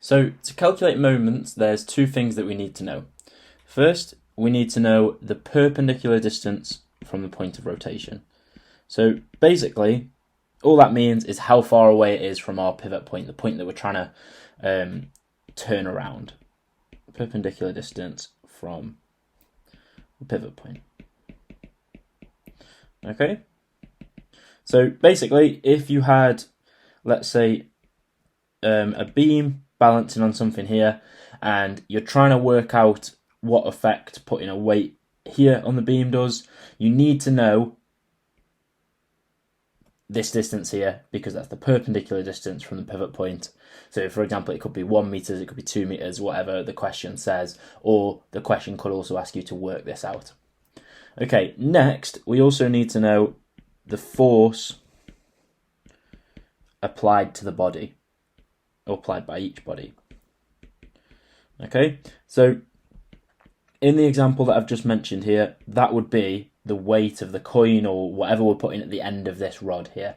So to calculate moments, there's two things that we need to know. First, we need to know the perpendicular distance from the point of rotation. So basically, all that means is how far away it is from our pivot point, the point that we're trying to turn around. Perpendicular distance from the pivot point. Okay? So basically, if you had, let's say, a beam balancing on something here, and you're trying to work out what effect putting a weight here on the beam does, you need to know this distance here, because that's the perpendicular distance from the pivot point. So for example, it could be 1 meter, it could be 2 meters, whatever the question says, or the question could also ask you to work this out. Okay, next, we also need to know the force applied to the body, or applied by each body. Okay, so in the example that I've just mentioned here, that would be the weight of the coin or whatever we're putting at the end of this rod here.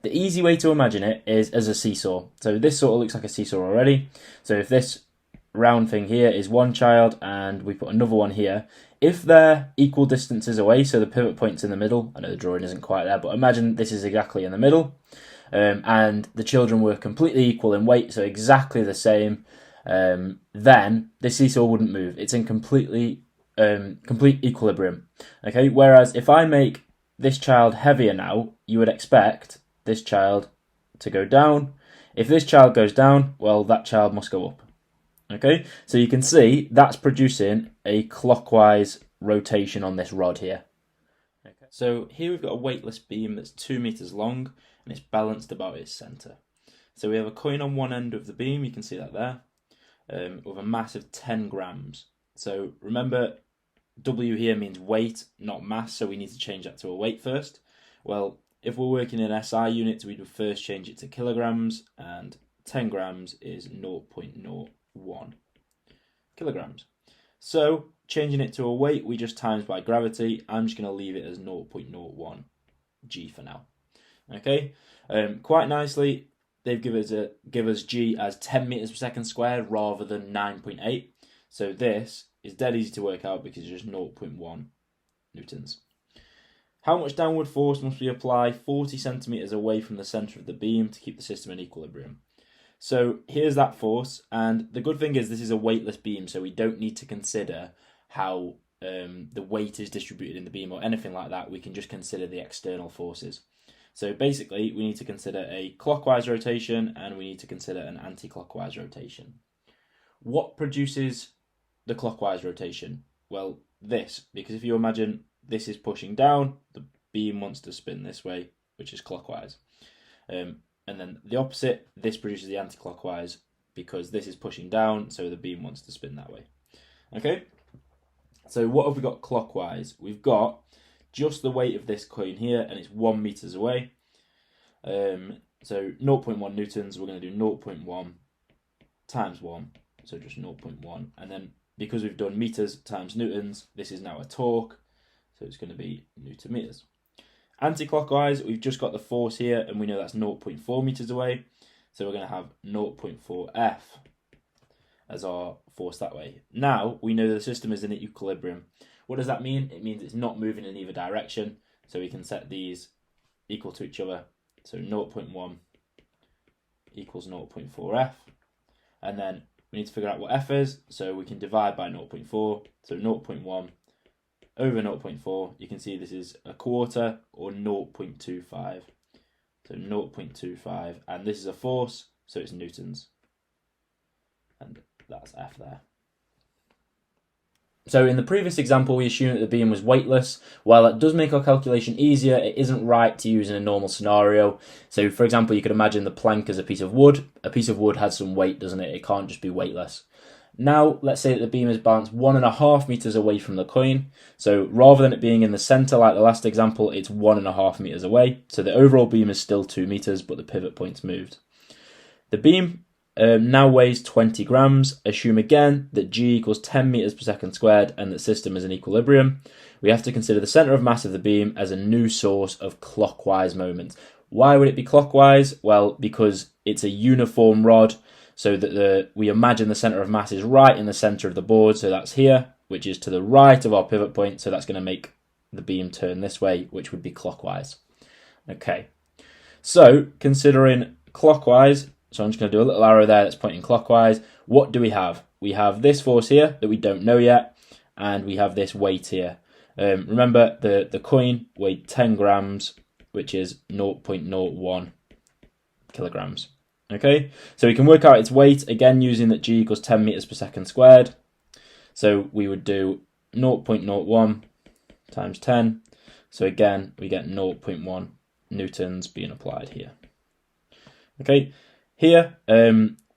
The easy way to imagine it is as a seesaw. So this sort of looks like a seesaw already. So if this round thing here is one child and we put another one here, if they're equal distances away, so the pivot point's in the middle, I know the drawing isn't quite there, but imagine this is exactly in the middle, and the children were completely equal in weight, so exactly the same, then the seesaw wouldn't move. It's in complete equilibrium. Okay, whereas if I make this child heavier now, you would expect this child to go down. If this child goes down, well, that child must go up. Okay, so you can see that's producing a clockwise rotation on this rod here. Okay. So here we've got a weightless beam that's 2 meters long and it's balanced about its center. So we have a coin on one end of the beam, you can see that there, with a mass of 10 grams. So remember, W here means weight, not mass, so we need to change that to a weight first. Well, if we're working in SI units, we would first change it to kilograms, and 10 grams is 0.01 kilograms. So changing it to a weight, we just times by gravity. I'm just going to leave it as 0.01 G for now. Okay, quite nicely, they've give us G as 10 meters per second squared rather than 9.8. So this is dead easy to work out because it's just 0.1 newtons. How much downward force must we apply 40 centimeters away from the center of the beam to keep the system in equilibrium? So here's that force, and the good thing is this is a weightless beam, so we don't need to consider how the weight is distributed in the beam or anything like that. We can just consider the external forces. So basically, we need to consider a clockwise rotation and we need to consider an anti-clockwise rotation. What produces the clockwise rotation? Well, this, because if you imagine this is pushing down, the beam wants to spin this way, which is clockwise. And then the opposite, this produces the anti-clockwise because this is pushing down, so the beam wants to spin that way. Okay, so what have we got clockwise? We've got just the weight of this coin here, and it's 1 meters away. So 0.1 newtons, we're going to do 0.1 times 1, so just 0.1. And then because we've done meters times newtons, this is now a torque, so it's going to be newton meters. Anti-clockwise, we've just got the force here, and we know that's 0.4 meters away. So we're going to have 0.4 F as our force that way. Now, we know the system is in equilibrium. What does that mean? It means it's not moving in either direction. So we can set these equal to each other. So 0.1 equals 0.4 F. And then we need to figure out what F is. So we can divide by 0.4. So 0.1 over 0.4, you can see this is a quarter or 0.25. So 0.25, and this is a force, so it's newtons. And that's F there. So in the previous example, we assumed that the beam was weightless. While that does make our calculation easier, it isn't right to use in a normal scenario. So for example, you could imagine the plank as a piece of wood. A piece of wood has some weight, doesn't it? It can't just be weightless. Now, let's say that the beam is balanced 1.5 meters away from the coin. So rather than it being in the center like the last example, it's 1.5 meters away. So the overall beam is still 2 meters, but the pivot point's moved. The beam now weighs 20 grams. Assume again that G equals 10 meters per second squared and the system is in equilibrium. We have to consider the center of mass of the beam as a new source of clockwise moment. Why would it be clockwise? Well, because it's a uniform rod. so that we imagine the centre of mass is right in the centre of the board, so that's here, which is to the right of our pivot point, so that's going to make the beam turn this way, which would be clockwise. Okay, so considering clockwise, so I'm just going to do a little arrow there that's pointing clockwise. What do we have? We have this force here that we don't know yet, and we have this weight here. Remember, the coin weighed 10 grams, which is 0.01 kilograms. Okay, so we can work out its weight, again, using that g equals 10 meters per second squared. So we would do 0.01 times 10. So again, we get 0.1 newtons being applied here. Okay, here,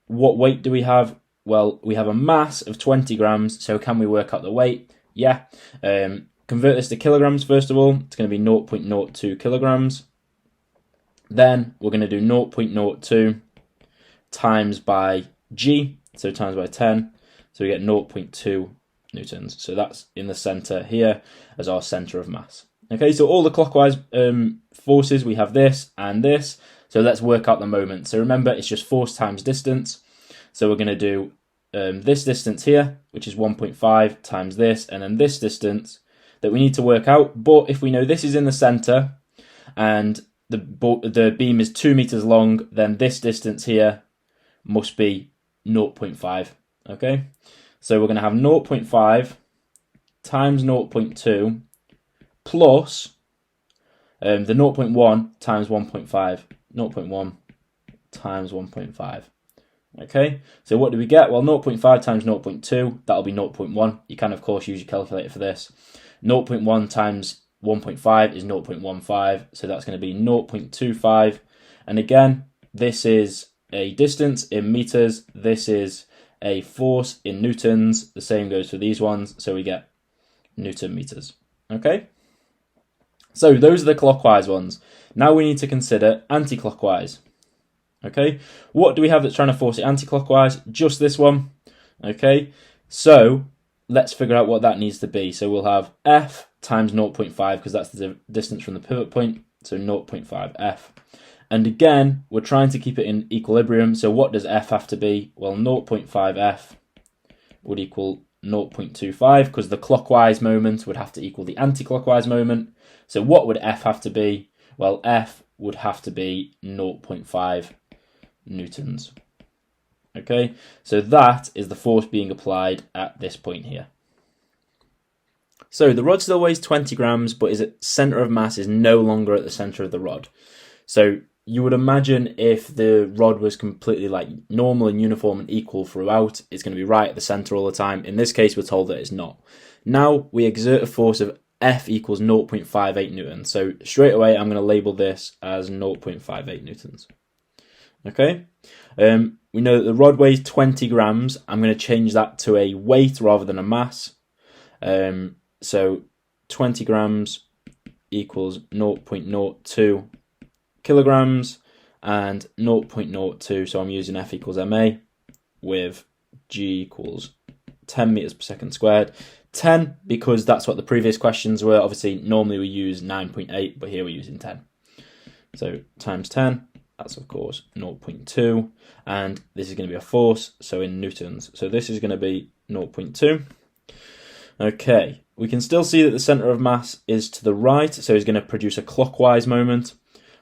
what weight do we have? Well, we have a mass of 20 grams, so can we work out the weight? Yeah. Convert this to kilograms, first of all. It's going to be 0.02 kilograms. Then we're going to do 0.02 times by g, so times by 10. So we get 0.2 newtons. So that's in the centre here as our centre of mass. Okay, so all the clockwise forces, we have this and this. So let's work out the moment. So remember, it's just force times distance. So we're going to do this distance here, which is 1.5 times this, and then this distance that we need to work out. But if we know this is in the centre and the beam is 2 meters long, then this distance here must be 0.5. Okay, so we're going to have 0.5 times 0.2 plus the 0.1 times 1.5. 0.1 times 1.5. Okay, so what do we get? Well, 0.5 times 0.2, that'll be 0.1. You can, of course, use your calculator for this. 0.1 times 1.5 is 0.15, so that's going to be 0.25. And again, this is a distance in meters. This is a force in newtons. The same goes for these ones, so we get Newton meters. Okay, so those are the clockwise ones. Now we need to consider anti-clockwise. Okay, what do we have that's trying to force it anti-clockwise? Just this one. Okay, so let's figure out what that needs to be. So we'll have F times 0.5, because that's the distance from the pivot point, so 0.5 F. And again, we're trying to keep it in equilibrium, so what does F have to be? Well, 0.5 F would equal 0.25, because the clockwise moment would have to equal the anti-clockwise moment. So what would F have to be? Well, F would have to be 0.5 newtons. Okay, so that is the force being applied at this point here. So the rod still weighs 20 grams, but its centre of mass is no longer at the centre of the rod. So you would imagine if the rod was completely like normal and uniform and equal throughout, it's going to be right at the centre all the time. In this case, we're told that it's not. Now we exert a force of F equals 0.58 newtons. So straight away, I'm going to label this as 0.58 newtons. Okay, we know that the rod weighs 20 grams. I'm going to change that to a weight rather than a mass. So 20 grams equals 0.02 kilograms and 0.02. So I'm using F equals MA with G equals 10 meters per second squared. 10 because that's what the previous questions were. Obviously, normally we use 9.8, but here we're using 10. So times 10. That's, of course, 0.2, and this is going to be a force, so in newtons. So this is going to be 0.2. Okay, we can still see that the centre of mass is to the right, so it's going to produce a clockwise moment,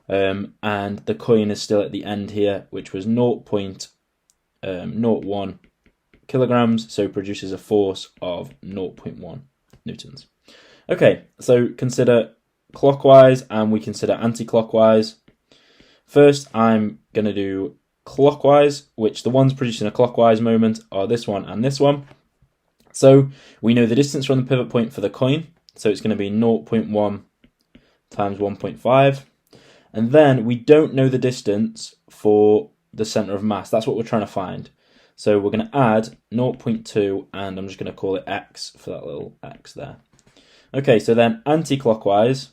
and the coin is still at the end here, which was 0.01 kilograms, so produces a force of 0.1 newtons. Okay, so consider clockwise, and we consider anti-clockwise. First, I'm going to do clockwise, which the ones producing a clockwise moment are this one and this one. So we know the distance from the pivot point for the coin, so it's going to be 0.1 times 1.5. And then we don't know the distance for the centre of mass. That's what we're trying to find. So we're going to add 0.2, and I'm just going to call it x for that little x there. Okay, so then anti-clockwise,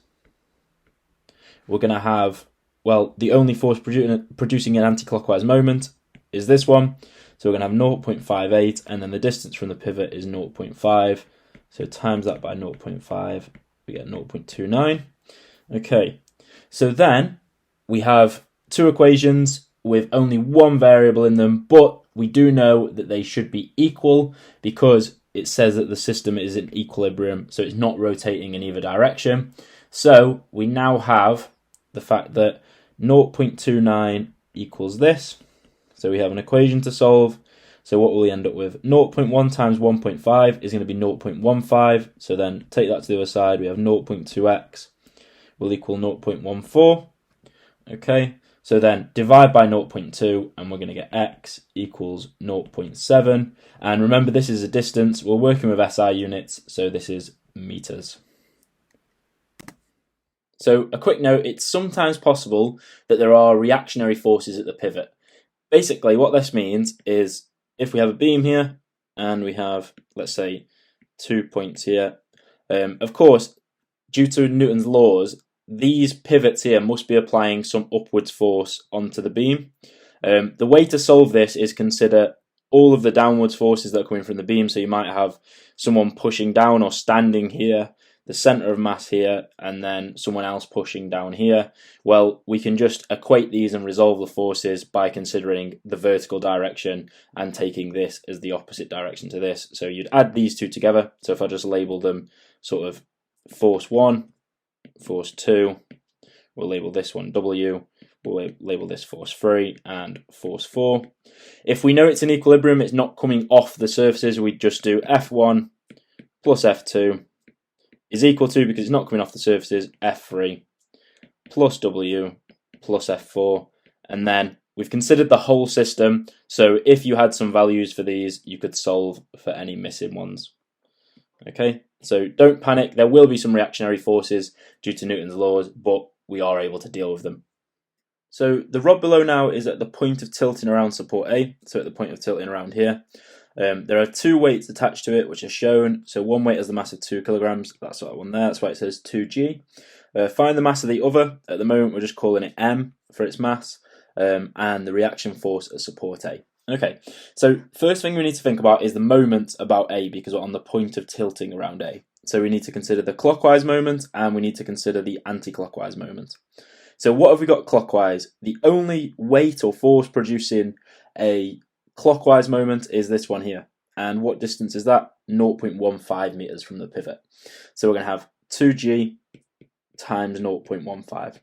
we're going to have, well, the only force producing an anti-clockwise moment is this one. So we're going to have 0.58, and then the distance from the pivot is 0.5. So times that by 0.5, we get 0.29. Okay, so then we have two equations with only one variable in them, but we do know that they should be equal because it says that the system is in equilibrium, so it's not rotating in either direction. So we now have the fact that 0.29 equals this. So we have an equation to solve. So what will we end up with? 0.1 times 1.5 is going to be 0.15. So then take that to the other side. We have 0.2x will equal 0.14. Okay, so then divide by 0.2 and we're going to get x equals 0.7. And remember, this is a distance. We're working with SI units, so this is meters. So a quick note, it's sometimes possible that there are reactionary forces at the pivot. Basically, what this means is if we have a beam here and we have, let's say, 2 points here, of course, due to Newton's laws, these pivots here must be applying some upwards force onto the beam. The way to solve this is consider all of the downwards forces that are coming from the beam. So you might have someone pushing down or standing here, the center of mass here, and then someone else pushing down here. Well, we can just equate these and resolve the forces by considering the vertical direction and taking this as the opposite direction to this. So you'd add these two together. So if I just label them sort of force 1, force 2, we'll label this one W, we'll label this force 3 and force 4. If we know it's in equilibrium, it's not coming off the surfaces, we just do F1 plus F2 is equal to, because it's not coming off the surfaces, F3 plus W plus F4, and then we've considered the whole system, so if you had some values for these, you could solve for any missing ones. Okay, so don't panic, there will be some reactionary forces due to Newton's laws, but we are able to deal with them. So the rod below now is at the point of tilting around support A, so at the point of tilting around here. There are two weights attached to it, which are shown. So one weight has the mass of 2 kilograms. That's that one there. That's why it says 2g. Find the mass of the other. At the moment, we're just calling it m for its mass, and the reaction force at support A. Okay, so first thing we need to think about is the moment about A, because we're on the point of tilting around A. So we need to consider the clockwise moment, and we need to consider the anti-clockwise moment. So what have we got clockwise? The only weight or force producing a clockwise moment is this one here. And what distance is that? 0.15 meters from the pivot. So we're going to have 2g times 0.15.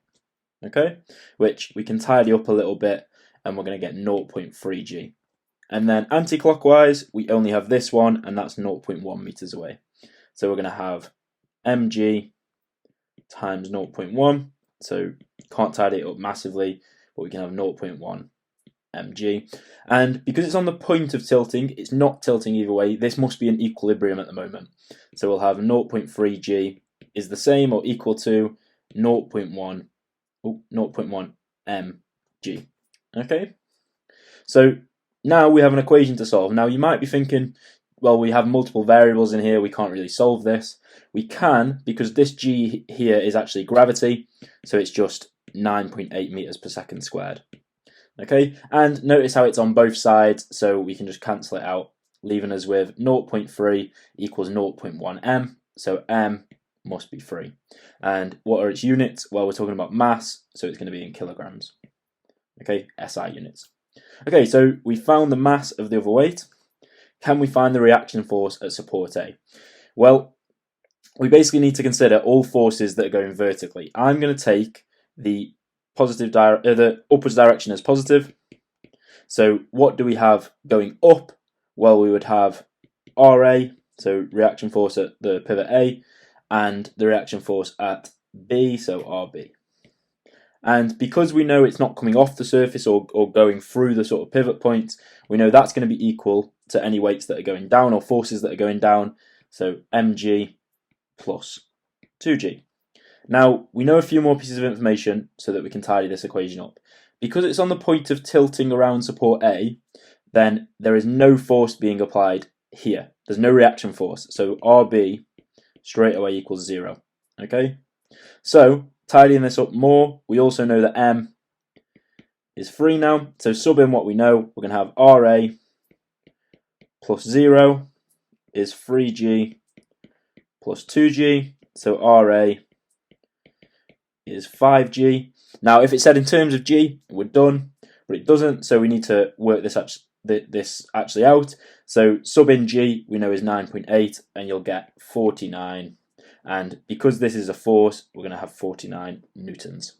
Okay, which we can tidy up a little bit, and we're going to get 0.3g. And then anti-clockwise, we only have this one, and that's 0.1 meters away. So we're going to have mg times 0.1. So can't tidy it up massively, but we can have 0.1 mg. And because it's on the point of tilting, it's not tilting either way. This must be in equilibrium at the moment. So we'll have 0.3g is the same or equal to 0.1 mg. Okay, so now we have an equation to solve. Now you might be thinking, well, we have multiple variables in here, we can't really solve this. We can, because this g here is actually gravity, so it's just 9.8 meters per second squared. Okay, and notice how it's on both sides, so we can just cancel it out, leaving us with 0.3 equals 0.1 m, so m must be 3. And what are its units? Well, we're talking about mass, so it's going to be in kilograms. Okay, SI units. Okay, so we found the mass of the other weight. Can we find the reaction force at support A? Well, we basically need to consider all forces that are going vertically. I'm going to take the the upwards direction as positive. So what do we have going up? Well, we would have RA, so reaction force at the pivot A, and the reaction force at B, so RB. And because we know it's not coming off the surface or going through the sort of pivot points, we know that's going to be equal to any weights that are going down or forces that are going down. So mg plus 2g. Now, we know a few more pieces of information so that we can tidy this equation up. Because it's on the point of tilting around support A, then there is no force being applied here. There's no reaction force. So RB straight away equals 0. Okay? So, tidying this up more, we also know that M is 3 now. So sub in what we know, we're going to have RA plus 0 is 3G plus 2G. So RA is 5G. Now, if it said in terms of G, we're done, but it doesn't, so we need to work this this actually out. So sub in G we know is 9.8, and you'll get 49. And because this is a force, we're going to have 49 newtons.